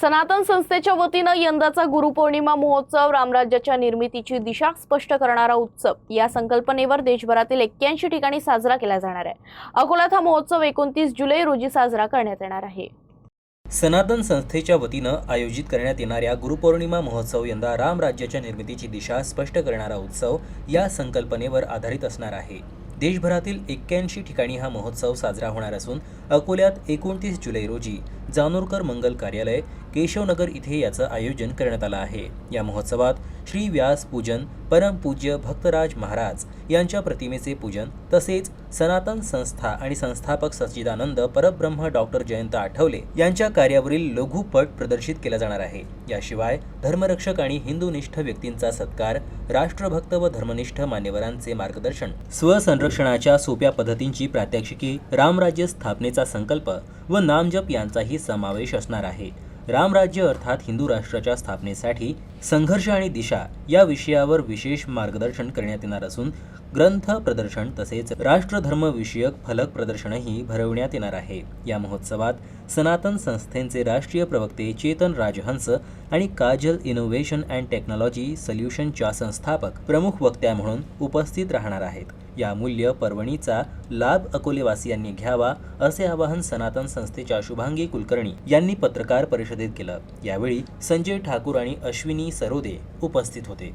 सनातन संस्थेच्या वतीनं यंदाचा गुरुपौर्णिमा महोत्सव रामराज्याच्या निर्मितीची दिशा स्पष्ट करणारा उत्सव या संकल्पनेवर देशभरातील 81 ठिकाणी साजरा केला जाणार आहे। अकोल्यात हा महोत्सव 29 जुलै रोजी साजरा करण्यात येणार आहे। सनातन संस्थेच्या वतीनं आयोजित करण्यात येणाऱ्या गुरुपौर्णिमा महोत्सव यंदा रामराज्याच्या निर्मितीची दिशा स्पष्ट करणारा उत्सव या संकल्पनेवर आधारित असणार आहे। देशभरातील 81 ठिकाणी हा महोत्सव साजरा होणार असून अकोल्यात 29 जुलै रोजी जानोरकर मंगल कार्यालय केशवनगर इथे याचं आयोजन करण्यात आलं आहे। या महोत्सवात श्री व्यास पूजन, परमपूज्य भक्तराज महाराज यांच्या प्रतिमेचे पूजन तसेच सनातन संस्था आणि संस्थापक सच्चिदानंद परब्रह्म डॉक्टर जयंत आठवले यांच्या कार्यावरील लघुपट प्रदर्शित केला जाणार आहे। याशिवाय धर्मरक्षक आणि हिंदूनिष्ठ व्यक्तींचा सत्कार, राष्ट्रभक्त व धर्मनिष्ठ मान्यवरांचे मार्गदर्शन, स्वसंरक्षणाच्या सोप्या पद्धतींची प्रात्यक्षिके, रामराज्य स्थापनेचा संकल्प व नामजप यांचाही समावेश असणार आहे। रामराज्य अर्थात हिंदू राष्ट्राच्या स्थापनेसाठी संघर्ष आणि दिशा या विषयावर विशेष मार्गदर्शन करण्यात येणार असून ग्रंथ प्रदर्शन तसेच राष्ट्रधर्म विषयक फलक प्रदर्शनही भरवण्यात येणार आहे। या महोत्सवात सनातन संस्थेचे राष्ट्रीय प्रवक्ते चेतन राजहंस आणि काजल इनोव्हेशन अँड टेक्नॉलॉजी सोल्युशनच्या संस्थापक प्रमुख वक्त्या म्हणून उपस्थित राहणार आहेत। या मूल्य पर्वणीचा लाभ अकोलेवासियांनी घ्यावा असे आवाहन सनातन संस्थेच्या शुभांगी कुलकर्णी यांनी पत्रकार परिषदेत केलं। यावेळी संजय ठाकूर आणि अश्विनी सरोदे उपस्थित होते।